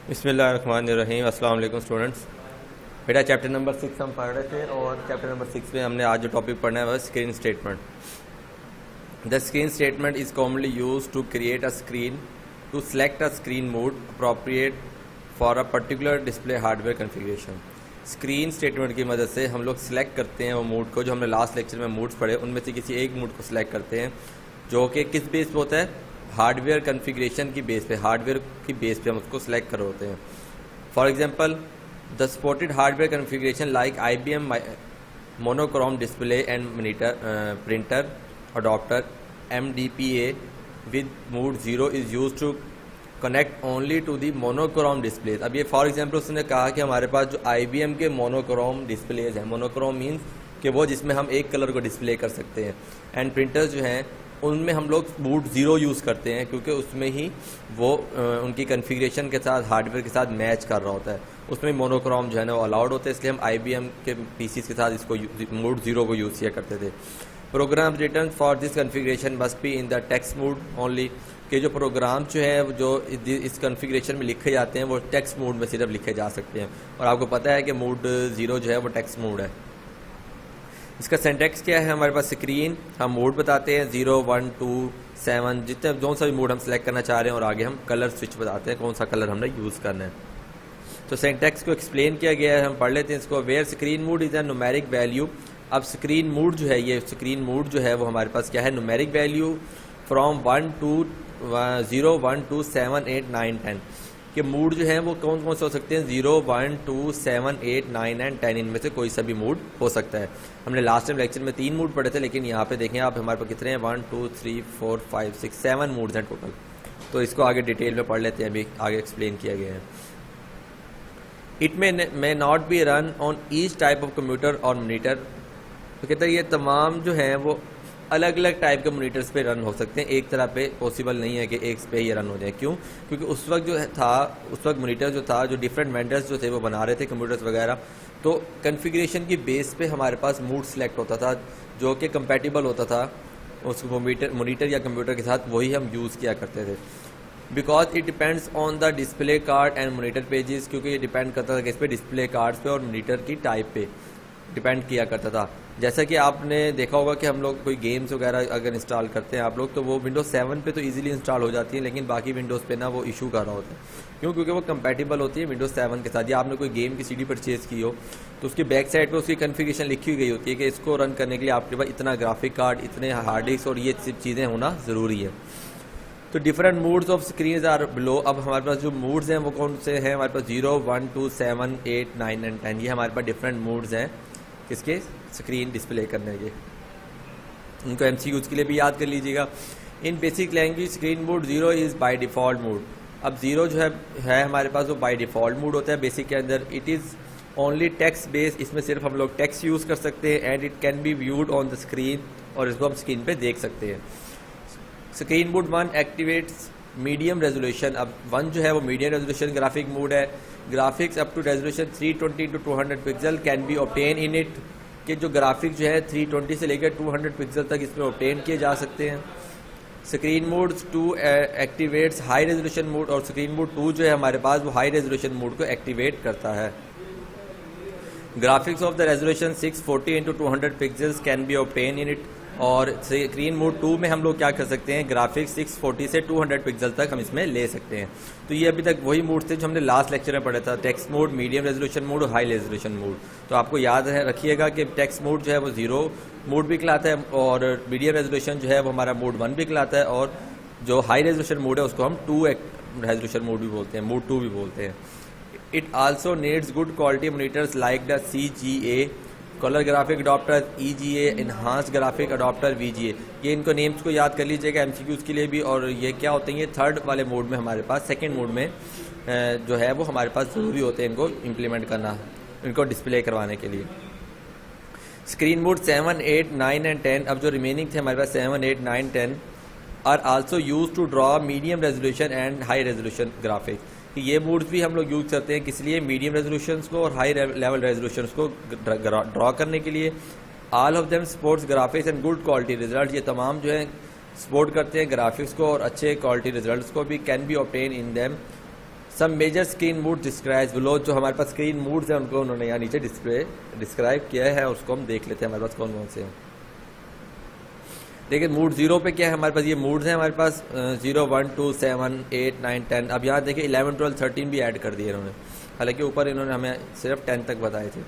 बिस्मिल्लाहिर्रहमानिर्रहीम। अस्सलाम वालेकुम स्टूडेंट्स। बेटा चैप्टर नंबर 6 हम पढ़ रहे थे और चैप्टर नंबर 6 में हमने आज जो टॉपिक पढ़ना है वह screen statement. The screen statement is commonly use to create a screen to select a screen mode appropriate for a particular display hardware configuration. Screen statement की मदद से हम लोग सेलेक्ट करते हैं वो मूड को, जो हमने लास्ट लेक्चर में मूड्स पढ़े उनमें से किसी एक मूड को सिलेक्ट करते हैं जो कि किस बेस पे होता है, हार्डवेयर कन्फिग्रेशन की बेस पे, हार्डवेयर की बेस पे हम उसको सिलेक्ट कर होते हैं। For example the supported hardware configuration like IBM monochrome display and monitor printer adapter MDPA with mode 0 is use to connect only to the monochrome displays. अब ये फॉर एग्जांपल उसने कहा कि हमारे पास जो IBM के मोनोक्रोम डिस्प्लेज हैं, monochrome means कि वो जिसमें हम एक कलर को डिस्प्ले कर सकते हैं, एंड प्रिंटर्स जो हैं उनमें हम लोग मूड 0 यूज़ करते हैं क्योंकि उसमें ही वो उनकी कन्फिग्रेशन के साथ हार्डवेयर के साथ मैच कर रहा होता है, उसमें मोनोक्रोम जो है ना वो अलाउड होता है, इसलिए हम IBM के PCs के साथ इसको मूड 0 को यूज़ किया करते थे। Program return for this configuration must be in the text mode only, कि जो प्रोग्राम जो है जो इस कन्फिग्रेशन में लिखे जाते हैं वो टेक्स्ट मूड में सिर्फ लिखे जा सकते हैं, और आपको पता है कि मूड 0 जो है वो टेक्स्ट मूड है। इसका सिंटैक्स क्या है, हमारे पास स्क्रीन, हम मूड बताते हैं 0, 1, 2, 7, जितने जो सा भी मूड हम सेलेक्ट करना चाह रहे हैं, और आगे हम कलर स्विच बताते हैं कौन सा कलर हमने यूज़ करना है। तो सिंटैक्स को एक्सप्लेन किया गया है, हम पढ़ लेते हैं इसको। Where screen mode is a numeric value. अब स्क्रीन मूड जो है, ये स्क्रीन मूड जो है वो हमारे पास क्या है, न्यूमेरिक वैल्यू फ्रॉम 1 to 0, 1, 2, 7, 8, 9, 10 के मूड जो हैं वो कौन कौन से हो सकते हैं, 0, 1, 2, 7, 8, 9 एंड 10, इनमें से कोई सा भी मूड हो सकता है। हमने लास्ट टाइम लेक्चर में 3 मूड पढ़े थे, लेकिन यहाँ पे देखें आप हमारे पास कितने हैं, 1, 2, 3, 4, 5, 6, 7 मूड्स हैं टोटल। तो इसको आगे डिटेल में पढ़ लेते हैं, अभी आगे एक्सप्लेन किया गया है। It may not be run on each type of computer और मॉनिटर। तो कहते हैं ये तमाम जो हैं वो अलग अलग टाइप के मोनीटर्स पे रन हो सकते हैं, एक तरह पे पॉसिबल नहीं है कि एक पे ही रन हो जाए। क्यों? क्योंकि उस वक्त जो था, उस वक्त मोनीटर जो था, जो डिफरेंट वेंडर्स जो थे वो बना रहे थे कंप्यूटर्स वगैरह, तो कन्फिग्रेशन की बेस पे हमारे पास मूड सेलेक्ट होता था जो कि कंपैटिबल होता था उस मोनीटर या कंप्यूटर के साथ, वही हम यूज़ किया करते थे। Because it depends on the display card and monitor pages, क्योंकि ये डिपेंड करता था किस पे, डिस्प्ले कार्ड्स पे और मोनीटर की टाइप पे डिपेंड किया करता था। जैसा कि आपने देखा होगा कि हम लोग कोई गेम्स वगैरह अगर इंस्टॉल करते हैं आप लोग, तो वो विंडोज़ 7 पे तो इजीली इंस्टॉल हो जाती है, लेकिन बाकी विंडोज़ पे ना वो इशू कर रहा होता है। क्यों? क्योंकि वो कंपैटिबल होती है विंडोज़ 7 के साथ। या आपने कोई गेम की CD परचेज़ की हो तो उसकी बैक साइड पे उसकी कन्फिग्रेशन लिखी गई होती है कि इसको रन करने के लिए आपके पास इतना ग्राफिक कार्ड, इतने हार्ड डिस्क और ये सब चीज़ें होना ज़रूरी है। तो different modes of screen are below. अब हमारे पास जो मूड्स हैं वो कौन से हैं, हमारे पास 0, 1, 2, 7, 8, 9 एंड 10, ये हमारे पास डिफरेंट मूड्स हैं किसके, स्क्रीन डिस्प्ले करने के। इनको MCQs के लिए भी याद कर लीजिएगा। In basic language screen mode 0 is by default mode. अब 0 जो है हमारे पास वो बाय डिफ़ॉल्ट मूड होता है बेसिक के अंदर। It is only text based, इसमें सिर्फ हम लोग टेक्स्ट यूज़ कर सकते हैं, and it can be viewed on the screen, और इसको हम स्क्रीन पे देख सकते हैं। Screen mode 1 activates medium resolution. अब 1 जो है वो मीडियम रेजोल्यूशन ग्राफिक मूड है। Graphics up to resolution 320 to 200 pixel can be obtain in it, कि जो ग्राफिक जो है 320 से लेकर 200 पिक्सल तक इसमें ऑब्टेन किए जा सकते हैं। Screen mood 2 activates high resolution mood, और स्क्रीन मूड 2 जो है हमारे पास वो हाई रेजोल्यूशन मूड को एक्टिवेट करता है। Graphics of the resolution 640 into 200 pixels can be obtain in it, और स्क्रीन मूड 2 में हम लोग क्या कर सकते हैं, ग्राफिक्स 640 से 200 पिक्सल तक हम इसमें ले सकते हैं। तो ये अभी तक वही मूड थे जो हमने लास्ट लेक्चर में पढ़ा था, text mood, medium resolution mood और हाई रेजोल्यूशन मूड। तो आपको याद है, रखिएगा कि टेक्स्ट मूड जो है वो 0 मूड भी कहलाता है, और मीडियम रेजोल्यूशन जो है वो हमारा मूड 1 भी कहलाता है, और जो हाई रेजोल्यूशन मूड है उसको हम 2 रेजोल्यूशन मूड भी बोलते हैं, मूड 2 भी बोलते हैं। It also needs good quality monitors like the CGA colour graphic adopter, EGA enhance graphic adopter, VGA। ये इनको नेम्स को याद कर लीजिएगा MCQs के लिए भी। और ये क्या होते हैं, ये थर्ड वाले मोड में हमारे पास, सेकंड मोड में जो है वो हमारे पास ज़रूरी होते हैं इनको इम्प्लीमेंट करना, इनको डिस्प्ले करवाने के लिए। स्क्रीन मोड 7, 8, 9 एंड 10, अब जो रिमेनिंग थे हमारे पास 7, 8, 9, 10 are also use to draw medium resolution and high resolution graphics. कि ये मूड्स भी हम लोग यूज़ करते हैं, किस लिए, मीडियम रेजोल्यूशंस को और हाई लेवल रेजोल्यूशंस को ड्रॉ करने के लिए। All of them supports graphics and good quality result, ये तमाम जो है सपोर्ट करते हैं ग्राफिक्स को और अच्छे क्वालिटी रिजल्ट्स को भी। Can be obtain in them some major screen mode describe below, जो हमारे पास स्क्रीन मूड्स हैं उनको उन्होंने यहाँ नीचे डिस्क्राइब किया है, उसको हम देख लेते हैं हमारे पास कौन कौन से हैं। देखिए मूड 0 पे क्या है हमारे पास, ये मूड्स हैं हमारे पास 0, 1, 2, 7, 8, 9, 10। अब यहाँ देखिए 11, 12, 13 भी ऐड कर दिए इन्होंने, हालांकि ऊपर इन्होंने हमें सिर्फ 10 तक बताए थे।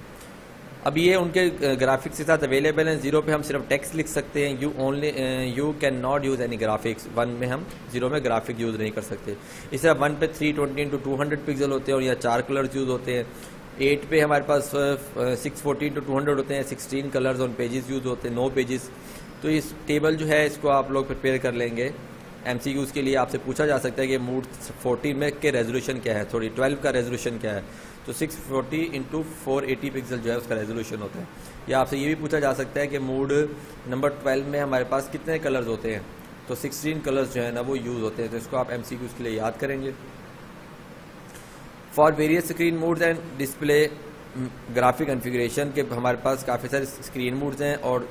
अब ये उनके ग्राफिक्स के साथ अवेलेबल हैं। 0 पे हम सिर्फ टेक्स्ट लिख सकते हैं, you can not use any graphics. 1 में हम 0 में ग्राफिक यूज़ नहीं कर सकते। इस तरह 1 पे 320x200 पिक्सल होते हैं और यहाँ 4 कलर्स यूज़ होते हैं। 8 पे हमारे पास 640x200 होते हैं, 16 कलर्स ऑन पेजेस यूज़ होते हैं, 9 पेजेस। तो इस टेबल जो है इसको आप लोग प्रिपेयर कर लेंगे। MCQs के लिए आपसे पूछा जा सकता है कि मूड 14 में के रेजोल्यूशन क्या है, 12 का रेजोल्यूशन क्या है। तो 640x480 पिक्सल जो है उसका रेजोल्यूशन होता है। या आपसे ये भी पूछा जा सकता है कि मूड नंबर 12 में हमारे पास कितने कलर्स होते हैं, तो 16 कलर्स जो है ना वो यूज़ होते हैं। तो इसको आप MCQs के लिए याद करेंगे। For various screen moods and display graphic configuration के हमारे पास काफ़ी सारे स्क्रीन मूड्स हैं और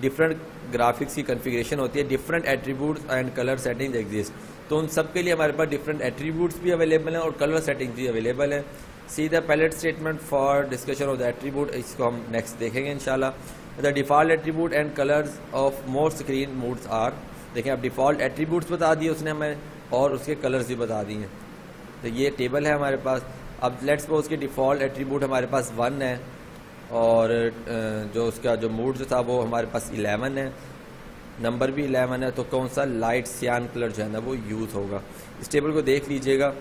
डिफरेंट ग्राफिक्स की कन्फिग्रेशन होती है। Different attributes and colour settings exist. तो उन सब के लिए हमारे पास डिफरेंट एट्रीब्यूट्स भी अवेलेबल हैं और कलर सेटिंग्स भी अवेलेबल है। See the palette statement for discussion of the attribute, इसको हम नेक्स्ट देखेंगे इंशाल्लाह। The default attribute and colours of more screen modes are, देखें अब डिफ़ॉल्ट एट्रीब्यूट्स बता दिए उसने हमें और उसके कलर्स भी बता दिए। तो ये टेबल है हमारे पास। अब लेट्स सपोज के डिफ़ॉल्ट एट्रीब्यूट हमारे पास 1 है और जो उसका जो मूड जो था वो हमारे पास 11 है, नंबर भी 11 है। तो कौन सा लाइट सियान कलर जो है ना वो यूज़ होगा। इस टेबल को देख लीजिएगा,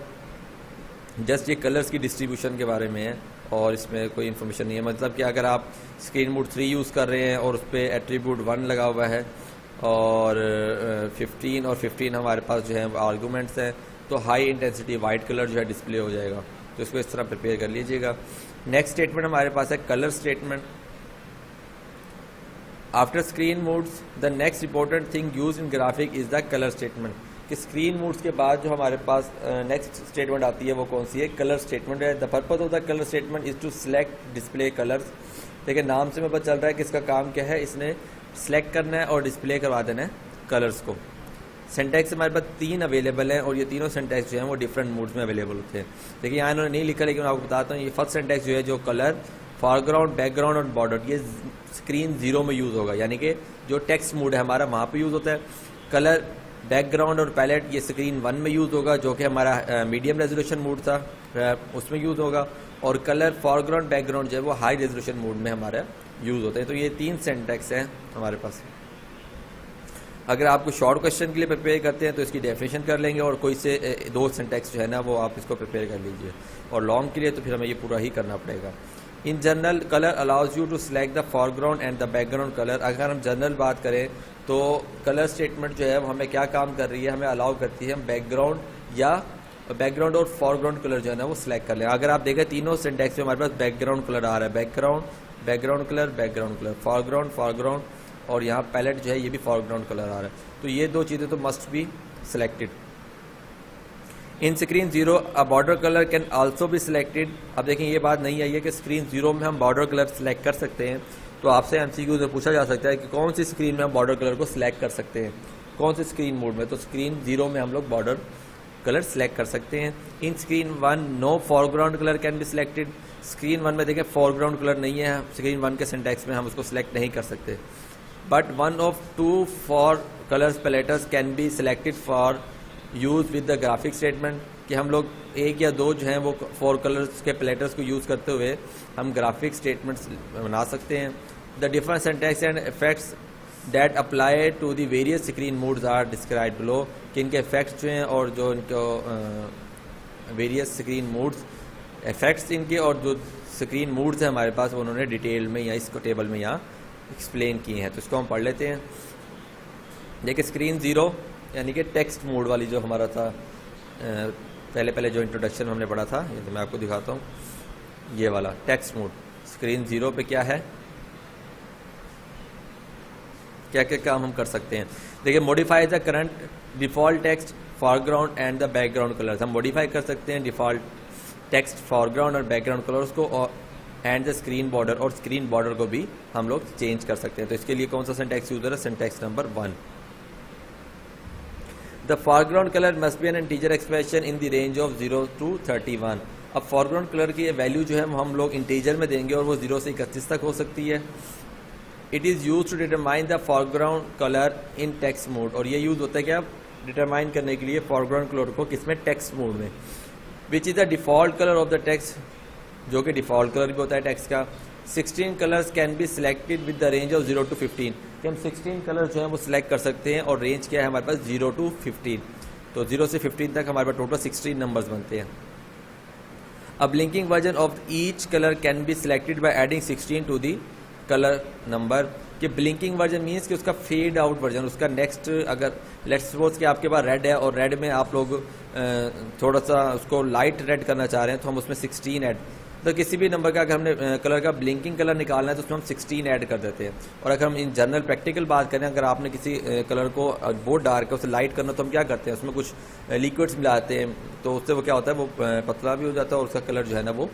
जस्ट ये कलर्स की डिस्ट्रीब्यूशन के बारे में है और इसमें कोई इन्फॉर्मेशन नहीं है। मतलब कि अगर आप स्क्रीन मूड 3 यूज़ कर रहे हैं और उस पर एट्रीब्यूट 1 लगा हुआ है और 15 और 15 हमारे पास जो है आर्गूमेंट्स हैं, तो हाई इंटेंसिटी वाइट कलर जो है डिस्प्ले हो जाएगा। तो इसको इस तरह प्रिपेयर कर लीजिएगा। नेक्स्ट स्टेटमेंट हमारे पास है colour statement. After screen moods the next important thing use in graphic is the colour statement. कि स्क्रीन मूड्स के बाद जो हमारे पास नेक्स्ट स्टेटमेंट आती है वो कौन सी है, कलर स्टेटमेंट है। The purpose of the colour statement is to select display colours. देखिए नाम से हमें पता चल रहा है कि इसका काम क्या है, इसने सेलेक्ट करना है और डिस्प्ले करवा देना है कलर्स को। सिंटैक्स हमारे पास 3 अवेलेबल हैं और ये तीनों सिंटैक्स जो हैं वो डिफरेंट मूड्स में अवेलेबल होते हैं। देखिए यहाँ इन्होंने नहीं लिखा, लेकिन मैं आपको बताता हूँ। ये फर्स्ट सिंटैक्स जो है जो कलर, फॉरग्राउंड, बैकग्राउंड और बॉर्डर, ये स्क्रीन 0 में यूज़ होगा, यानी कि जो टेक्स्ट मूड है हमारा वहाँ पे यूज़ होता है। कलर, बैकग्राउंड और पैलेट ये स्क्रीन 1 में यूज़ होगा, जो कि हमारा मीडियम रेजोल्यूशन मूड था, उसमें यूज़ होगा। और कलर, फॉरग्राउंड, बैकग्राउंड जो है वो हाई रेजोल्यूशन मूड में हमारा यूज़ होता है। तो ये 3 सिंटैक्स हैं हमारे पास। अगर आपको शॉर्ट क्वेश्चन के लिए प्रिपेयर करते हैं तो इसकी डेफिनेशन कर लेंगे और कोई से 2 सिंटैक्स जो है ना वो आप इसको प्रिपेयर कर लीजिए। और लॉन्ग के लिए तो फिर हमें ये पूरा ही करना पड़ेगा। In general colour allows you to select the foreground and the background colour. अगर हम जनरल बात करें तो कलर स्टेटमेंट जो है वो हमें क्या काम कर रही है, हमें अलाउ करती है हम बैकग्राउंड और फॉरग्राउंड कलर जो है ना वो सिलेक्ट कर लें। अगर आप देखें तीनों सिंटैक्स में हमारे पास बैकग्राउंड कलर आ रहा है, बैकग्राउंड कलर, फॉरग्राउंड और यहाँ पैलेट जो है ये भी फॉरग्राउंड कलर आ रहा है। तो ये 2 चीज़ें तो must be selected. In screen 0 a border colour can also be selected. अब देखें ये बात नहीं आई है कि स्क्रीन 0 में हम बॉर्डर कलर सिलेक्ट कर सकते हैं। तो आपसे MCQ में पूछा जा सकता है कि कौन सी स्क्रीन में हम बॉर्डर कलर को सिलेक्ट कर सकते हैं, कौन सी स्क्रीन मोड में। तो स्क्रीन 0 में हम लोग बॉर्डर कलर सिलेक्ट कर सकते हैं। In screen 1 no foreground colour can be selected. Screen 1 में देखें फॉरग्राउंड कलर नहीं है, स्क्रीन 1 के सिंटैक्स में हम उसको सिलेक्ट नहीं कर सकते। But one of 2 for colors palettes can be selected for use with the graphic statement। कि हम लोग 1 या 2 जो हैं वो 4 कलर्स के पैलेट्स को यूज़ करते हुए हम ग्राफिक स्टेटमेंट्स बना सकते हैं। The different syntax and effects that apply to the various screen modes are describe below. कि इनके इफेक्ट्स जो हैं और जो इनको वेरियस स्क्रीन मूड्स इफेक्ट्स इनके और जो स्क्रीन मूड्स हैं हमारे पास वो उन्होंने डिटेल में या इसको टेबल में यहाँ एक्सप्लेन किए हैं। तो इसको हम पढ़ लेते हैं। देखिए स्क्रीन 0 यानी कि टेक्स्ट मोड वाली जो हमारा था, पहले जो इंट्रोडक्शन हमने पढ़ा था, ये तो मैं आपको दिखाता हूँ। ये वाला टेक्स्ट मोड स्क्रीन 0 पे क्या है, क्या क्या काम हम कर सकते हैं। देखिए modify the current default text, foreground and the background colours. हम मॉडिफाई कर सकते हैं डिफ़ॉल्ट टेक्स्ट, फॉरग्राउंड और बैकग्राउंड कलर्स को, और एंड द स्क्रीन बॉर्डर, और स्क्रीन बॉर्डर को भी हम लोग चेंज कर सकते हैं। तो इसके लिए कौन सा सिंटैक्स यूज हो रहा है, syntax number 1। The foreground colour must be N integer expression in the range of 0 to 31। अब फॉरग्राउंड कलर की वैल्यू जो है हम लोग इंटीजर में देंगे और वो 0 से 31 तक हो सकती है। It is use to determine the foreground colour in text mode, और ये यूज़ होता है क्या डिटरमाइन करने के लिए फॉरग्राउंड कलर को किसमें, टेक्स्ट मोड में। Which is the default colour of the text, जो कि डिफ़ॉल्ट कलर भी होता है टेक्स्ट का। 16 colours can be selected with the range of 0 to 15, कि हम 16 कलर जो हैं वो सिलेक्ट कर सकते हैं, और रेंज क्या है हमारे पास 0 to 15, तो 0 से 15 तक हमारे पास टोटल 16 नंबर्स बनते हैं। A blinking version of each color can be selected by adding 16 to the color number। कि ब्लिंकिंग वर्जन मीन्स कि उसका फेड आउट वर्जन, उसका नेक्स्ट, अगर लेट्स सपोज कि आपके पास रेड है और रेड में आप लोग थोड़ा सा उसको लाइट रेड करना चाह रहे हैं, तो हम उसमें 16 ऐड, तो किसी भी नंबर का अगर हमने कलर का ब्लिंकिंग कलर निकालना है तो उसमें हम 16 ऐड कर देते हैं। और अगर हम इन जनरल प्रैक्टिकल बात करें, अगर आपने किसी कलर को बहुत डार्क है उसे लाइट करना, तो हम क्या करते हैं उसमें कुछ लिक्विड्स मिलाते हैं, तो उससे वो क्या होता है वो पतला भी हो जाता है और उसका कलर जो है ना वो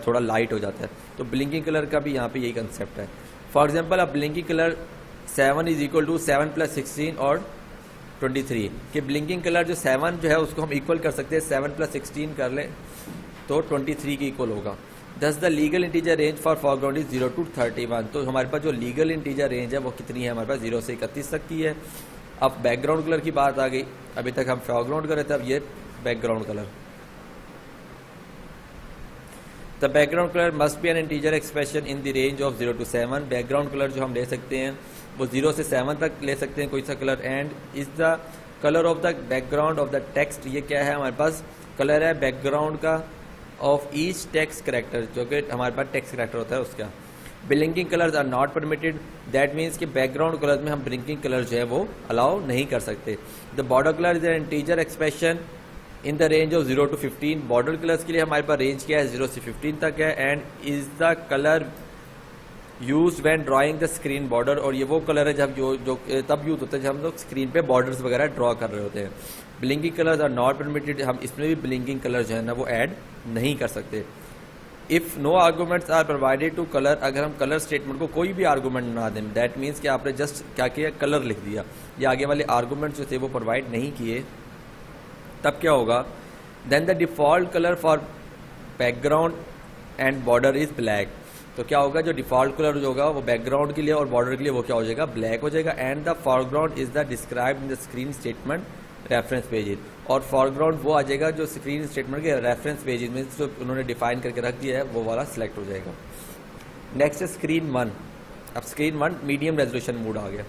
थोड़ा लाइट हो जाता है। तो ब्लिंकिंग कलर का भी यहाँ पे यही कंसेप्ट है। फॉर एग्जांपल अब blinking colour 7 is equal to 7 + 16 और 23, कि ब्लिंकिंग कलर जो 7 जो है उसको हम इक्वल कर सकते हैं, 7 + 16 कर लें तो 23 के इक्वल होगा। दस the legal integer range for foreground is 0 to 31। तो हमारे पास जो लीगल इंटीजर रेंज है वो कितनी है, हमारे पास 0 से 31 तक की है। अब बैकग्राउंड कलर की बात आ गई, अभी तक हम फॉरग्राउंड कर रहे थे, अब ये background colour. The background colour must be N integer expression in the range of 0 to 7। Background colour जो हम ले सकते हैं वो 0 से 7 तक ले सकते हैं कोई सा colour. And is the colour of the background of the text, ये क्या है हमारे पास कलर है बैकग्राउंड का ऑफ ईच टेक्स्ट करेक्टर, जो कि हमारे पास टेक्स्ट करेक्टर होता है उसका। Blinking colours are not permitted, that means कि बैकग्राउंड कलर्स में हम ब्लिंकिंग कलर जो है वो अलाउ नहीं कर सकते। The border colour is an integer expression in the range of 0 to 15। Border colours के लिए हमारे पास रेंज क्या है 0 से 15 तक है। And is the colour use when drawing the screen border, और ये वो कलर है जब जो तब यूज होता है जब हम लोग स्क्रीन पे बॉर्डर्स वगैरह ड्रॉ कर रहे होते हैं। Blinking colours are not permitted, हम इसमें भी ब्लिंकिंग कलर जो है ना वो ऐड नहीं कर सकते। If no arguments are provided to colour, अगर हम कलर स्टेटमेंट को कोई भी आर्गूमेंट ना दें, दैट मीन्स कि आपने जस्ट क्या किया कलर लिख दिया, या आगे वाले आर्गूमेंट जो थे वो प्रोवाइड नहीं किए, तब क्या होगा, then the default colour for background and border is black. तो क्या होगा, जो डिफ़ॉल्ट कलर जो होगा वो बैकग्राउंड के लिए और बॉर्डर के लिए वो क्या हो जाएगा, ब्लैक हो जाएगा। And the foreground is the described in the screen statement reference pages, और फॉरग्राउंड वो आ जाएगा जो स्क्रीन स्टेटमेंट के रेफरेंस पेजेज में जो उन्होंने डिफाइन करके रख दिया है वो वाला सिलेक्ट हो जाएगा। नेक्स्ट है स्क्रीन 1। अब स्क्रीन 1 मीडियम रेजोल्यूशन मोड आ गया।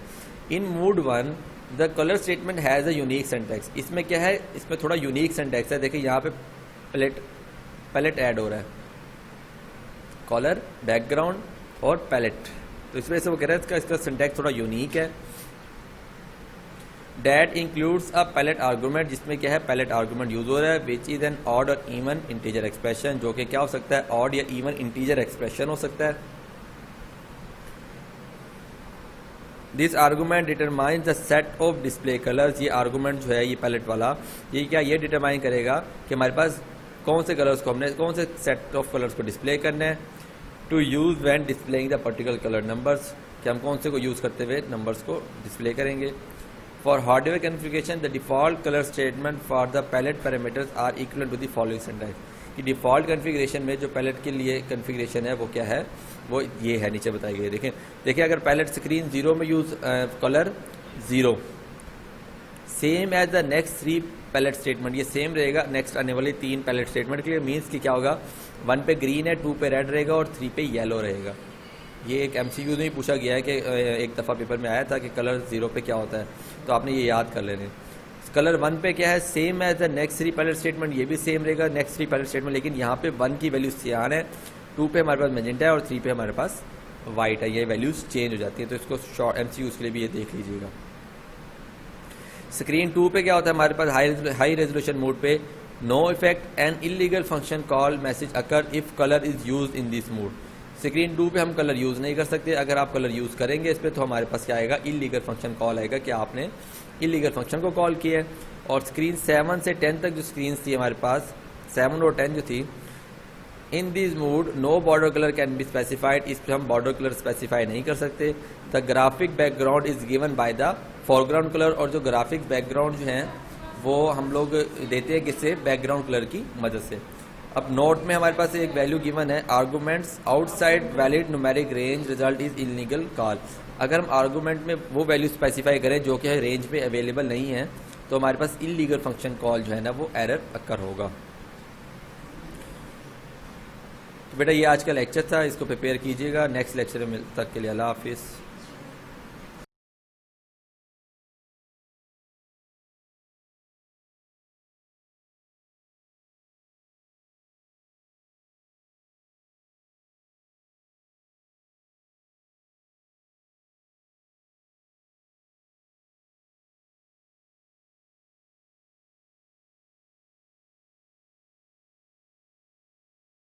In mode 1 the colour statement has a unique syntax. इसमें क्या है, इसमें थोड़ा यूनिक सिंटैक्स है। देखिए यहाँ पे पैलेट ऐड हो रहा है, कलर, बैकग्राउंड और पैलेट, तो इस वजह से वो कह रहा है इसका सिंटैक्स थोड़ा यूनिक है। That includes a palette argument, जिसमें क्या है पैलेट आर्गूमेंट यूज हो रहा है, विच इज एन ऑड और इवन इंटीजर एक्सप्रेशन, जो कि क्या हो सकता है ऑड या इवन इंटीजर एक्सप्रेशन हो सकता है। This argument determine the set of display colours. ये आर्गूमेंट जो है ये पैलेट वाला, ये क्या ये डिटरमाइन करेगा कि हमारे पास कौन से कलर्स को हमने कौन से सेट ऑफ कलर्स को डिस्प्ले करना है। To use when displaying the particular colour numbers, कि हम कौन से को यूज़ करते हुए नंबर्स को डिस्प्ले करेंगे। For hardware configuration the default colour statement for the palette parameters are equal to the following syntax. कि डिफ़ॉल्ट कन्फिगरेशन में जो पैलेट के लिए कन्फिगरेशन है वो क्या है, वो ये है, नीचे बताई गई। देखिए अगर पैलेट स्क्रीन 0 में use colour 0, same as the next 3 palette statement, ये सेम रहेगा नेक्स्ट आने वाली 3 पैलेट स्टेटमेंट के लिए। मीन्स कि क्या होगा, 1 पे ग्रीन है, 2 पे रेड रहेगा और 3 पे येलो रहेगा। ये एक MCQ में ही पूछा गया है कि एक दफ़ा पेपर में आया था कि कलर 0 पे क्या होता है, तो आपने ये याद कर लेने। कलर 1 पे क्या है, same as the next 3 palette statement, ये भी सेम रहेगा नेक्स्ट 3 पैलेट स्टेटमेंट, लेकिन यहाँ पे 1 की वैल्यू सियान है, 2 पे हमारे पास मैजेंटा है और 3 पे हमारे पास वाइट है। ये वैल्यूज़ चेंज हो जाती है, तो इसको शॉर्ट MCQ के लिए भी ये देख लीजिएगा। स्क्रीन 2 पे क्या होता है हमारे पास, हाई रेजोल्यूशन मोड पे, no effect and illegal function call message occur if colour is use in this mode. Screen 2 पे हम कलर यूज़ नहीं कर सकते, अगर आप कलर यूज़ करेंगे इस पर तो हमारे पास क्या आएगा, इलीगल फंक्शन कॉल आएगा कि आपने इलीगल फंक्शन को कॉल किया है। और स्क्रीन 7 से 10 तक जो स्क्रीन थी हमारे पास, 7 और 10 जो थी, in this mode no border colour can be specified, इस पर हम बॉर्डर कलर स्पेसिफाई नहीं कर सकते। The graphic background is given by the foreground colour और जो ग्राफिक्स बैकग्राउंड जो हैं वो हम लोग देते हैं किससे, बैकग्राउंड कलर की मदद से। अब नोट में हमारे पास एक वैल्यू गिवन है, arguments outside valid numeric range result is illegal call. अगर हम आर्गूमेंट में वो वैल्यू स्पेसिफाई करें जो कि रेंज में अवेलेबल नहीं है तो हमारे पास इलीगल फंक्शन कॉल जो है ना वो एरर अकर होगा। तो बेटा ये आज का लेक्चर था, इसको प्रिपेयर कीजिएगा। नेक्स्ट लेक्चर में तक के लिए अल्लाह हाफिज़।